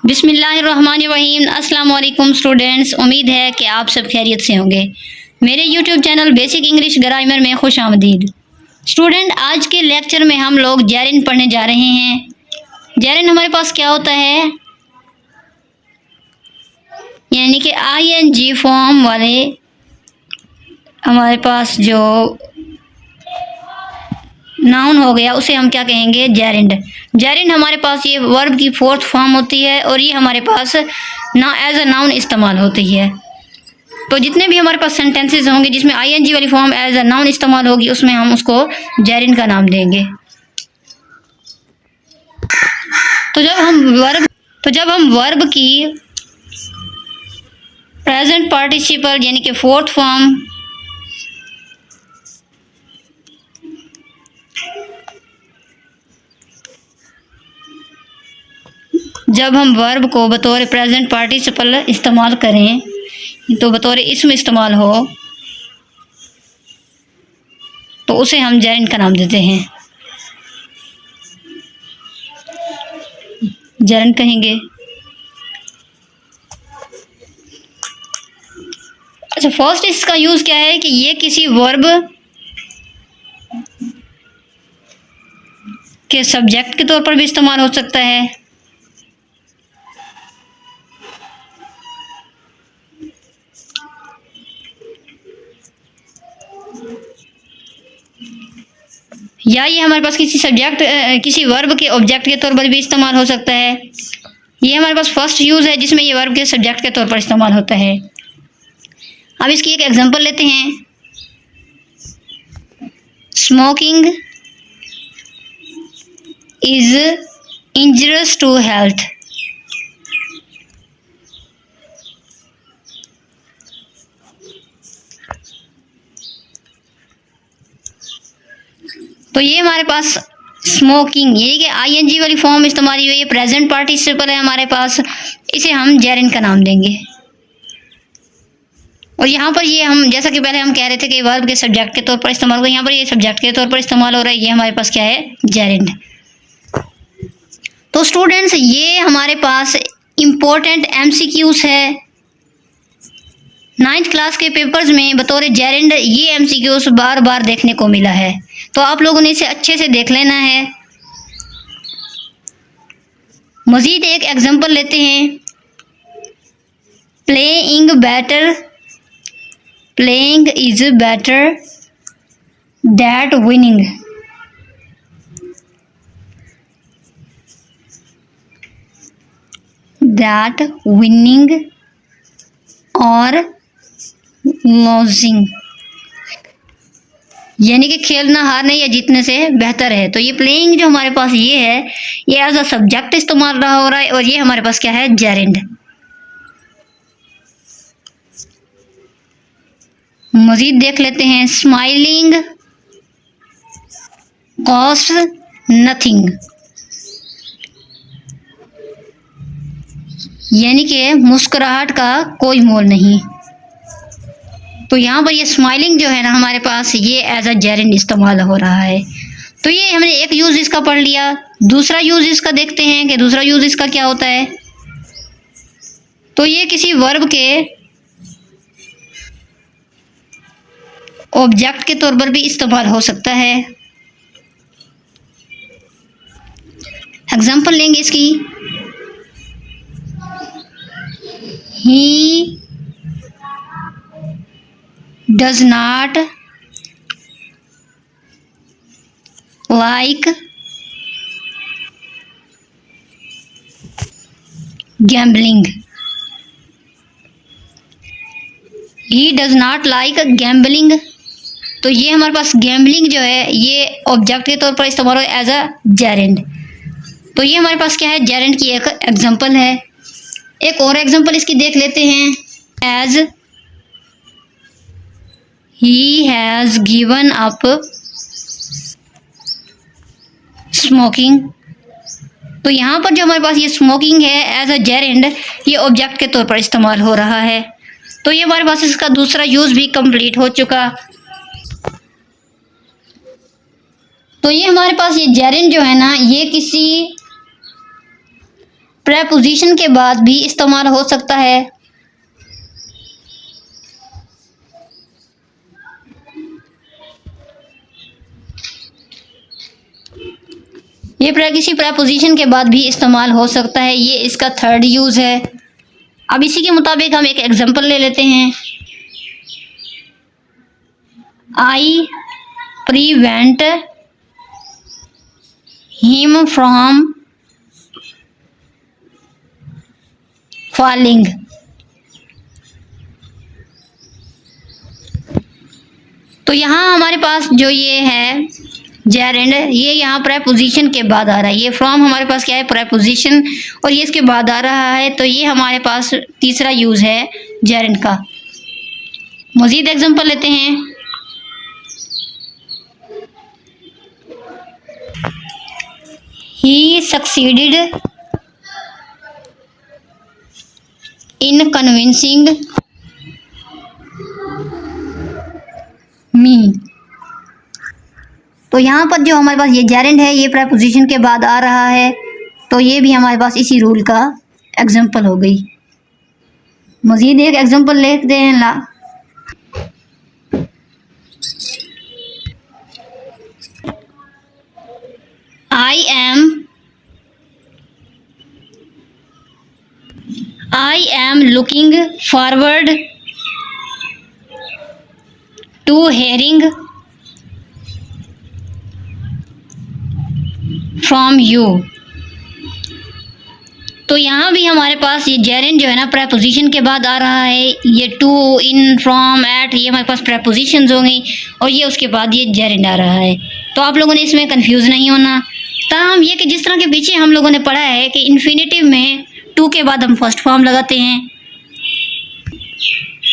बिस्मिल्लाहिर्रहमानिर्रहीम। अस्सलाम वालेकुम स्टूडेंट्स, उम्मीद है कि आप सब खैरियत से होंगे। मेरे YouTube channel basic English grammar में खुश आमदीद। स्टूडेंट, आज के लेक्चर में हम लोग जेरिन पढ़ने जा रहे हैं। जेरिन हमारे पास क्या होता है, यानी कि ING फॉर्म वाले हमारे पास जो नाउन हो गया उसे हम क्या कहेंगे, जेरिंड। जेरिंड हमारे पास ये वर्ब की फोर्थ फॉर्म होती है और ये हमारे पास ना एज अ नाउन इस्तेमाल होती है। तो जितने भी हमारे पास सेंटेंसेस होंगे जिसमें ING वाली फॉर्म एज अ नाउन इस्तेमाल होगी उसमें हम उसको जेरिंड का नाम देंगे। तो जब हम वर्ब की प्रेजेंट पार्टिसिपल यानी कि फोर्थ फॉर्म जब हम वर्ब को बतौर प्रेजेंट पार्टिसिपल इस्तेमाल करें तो बतौर इसम इस्तेमाल हो तो उसे हम जेरिंड का नाम देते हैं, जेरिंड कहेंगे। अच्छा, फर्स्ट इसका यूज़ क्या है कि ये किसी वर्ब के सब्जेक्ट के तौर पर भी इस्तेमाल हो सकता है, या ये हमारे पास किसी वर्ब के ऑब्जेक्ट के तौर पर भी इस्तेमाल हो सकता है। ये हमारे पास फर्स्ट यूज़ है जिसमें ये वर्ब के सब्जेक्ट के तौर पर इस्तेमाल होता है। अब इसकी एक एग्जांपल लेते हैं। Smoking is injurious to health. तो ये हमारे पास स्मोकिंग यानी कि ING वाली फॉर्म इस्तेमाल हुई है, प्रेजेंट पार्टिसिपल है हमारे पास, इसे हम जेरिंड का नाम देंगे। और यहाँ पर ये हम जैसा कि पहले हम कह रहे थे कि वर्ब के सब्जेक्ट के तौर पर इस्तेमाल हुआ, यहाँ पर ये सब्जेक्ट के तौर पर इस्तेमाल हो रहा है, ये हमारे पास क्या है, जेरिंड। तो स्टूडेंट्स, ये हमारे पास इम्पोर्टेंट MCQs है। 9th क्लास के पेपर्स में बतौर जेरिंड ये MCQs बार बार देखने को मिला है, तो आप लोगों ने इसे अच्छे से देख लेना है। मज़ीद एक एग्जांपल लेते हैं। Playing is better that winning. और लॉजिंग यानी कि खेलना हारने या जीतने से बेहतर है। तो ये प्लेइंग जो हमारे पास ये है, ये एज अ सब्जेक्ट इस्तेमाल हो रहा है और ये हमारे पास क्या है, जेरिंड। मजीद देख लेते हैं। स्माइलिंग कॉस्ट नथिंग, यानी कि मुस्कुराहट का कोई मोल नहीं। तो यहाँ पर ये स्माइलिंग जो है ना हमारे पास, ये एज अ जेरिंड इस्तेमाल हो रहा है। तो ये हमने एक यूज़ इसका पढ़ लिया। दूसरा यूज़ इसका देखते हैं कि दूसरा यूज़ इसका क्या होता है। तो ये किसी वर्ब के ऑब्जेक्ट के तौर पर भी इस्तेमाल हो सकता है। एग्जाम्पल लेंगे इसकी। He does not like gambling. He does not like gambling. तो ये हमारे पास गैम्बलिंग जो है ये ऑब्जेक्ट के तौर पर इस्तेमाल हो एज अ जेरिंड। तो ये हमारे पास क्या है, जेरिंड की एक एग्जांपल है। एक और एग्जांपल इसकी देख लेते हैं। As he has given up smoking. तो यहाँ पर जो हमारे पास ये स्मोकिंग है एज अ जेरिंड, ये ऑब्जेक्ट के तौर पर इस्तेमाल हो रहा है। तो ये हमारे पास इसका दूसरा यूज़ भी कंप्लीट हो चुका। तो ये हमारे पास ये जेरिंड जो है ना, ये किसी प्रेपोजिशन के बाद भी इस्तेमाल हो सकता है। ये किसी प्रेपोजिशन के बाद भी इस्तेमाल हो सकता है, ये इसका थर्ड यूज़ है। अब इसी के मुताबिक हम एक एग्जांपल ले लेते हैं। आई प्रिवेंट हिम फ्रॉम फॉलिंग। तो यहाँ हमारे पास जो ये है जेरेंड, ये यहाँ प्रेपोजिशन के बाद आ रहा है। ये फ्रॉम हमारे पास क्या है, प्रेपोजिशन, और ये इसके बाद आ रहा है। तो ये हमारे पास तीसरा यूज़ है जेरेंड का। मज़ीद एग्जांपल लेते हैं। ही सक्सीडेड इन कन्विंसिंग मी। तो यहाँ पर जो हमारे पास ये जेरेंड है, ये प्रेपोजिशन के बाद आ रहा है। तो ये भी हमारे पास इसी रूल का एग्जांपल हो गई। मज़ीद एक एग्जांपल लेते हैं। ला I am looking forward to hearing from you। तो यहाँ भी हमारे पास ये जेरेंड जो है ना प्रेपोजिशन के बाद आ रहा है। ये टू, इन, फ्रॉम, एट, ये हमारे पास प्रेपोजिशंस होंगी और ये उसके बाद ये जेरेंड आ रहा है। तो आप लोगों ने इसमें कंफ्यूज नहीं होना। ताहम ये कि जिस तरह के पीछे हम लोगों ने पढ़ा है कि इन्फिनेटिव में टू के बाद हम फर्स्ट फॉर्म लगाते हैं,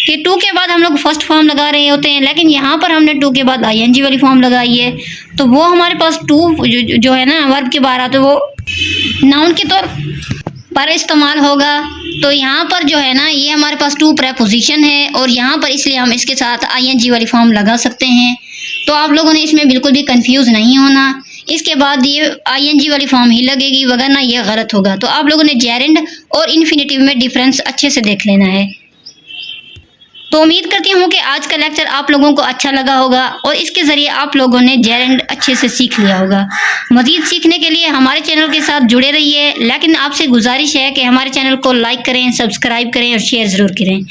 कि टू के बाद हम लोग फर्स्ट फॉर्म लगा रहे होते हैं, लेकिन यहाँ पर हमने टू के बाद आईएनजी वाली फॉर्म लगाई है। तो वो हमारे पास टू जो है ना वर्ब के बाद आते, वो नाउन के तौर पर इस्तेमाल होगा। तो यहाँ पर जो है ना ये हमारे पास टू प्रेपोजिशन है और यहाँ पर इसलिए हम इसके साथ आईएनजी वाली फॉर्म लगा सकते हैं। तो आप लोगों ने इसमें बिल्कुल भी कंफ्यूज नहीं होना। इसके बाद ये आईएनजी वाली फॉर्म ही लगेगी, वगरना ये गलत होगा। तो आप लोगों ने जेरेंड और इन्फिनेटिव में डिफरेंस अच्छे से देख लेना है। तो उम्मीद करती हूँ कि आज का लेक्चर आप लोगों को अच्छा लगा होगा और इसके ज़रिए आप लोगों ने जेरेंड अच्छे से सीख लिया होगा। मज़ीद सीखने के लिए हमारे चैनल के साथ जुड़े रहिए, लेकिन आपसे गुजारिश है कि हमारे चैनल को लाइक करें, सब्सक्राइब करें और शेयर ज़रूर करें।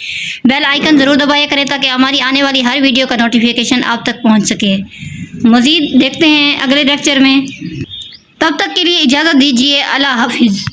बेल आइकन ज़रूर दबाया करें ताकि हमारी आने वाली हर वीडियो का नोटिफिकेशन आप तक पहुँच सके। मज़ीद देखते हैं अगले लेक्चर में। तब तक के लिए इजाज़त दीजिए। अल्लाह हाफिज़।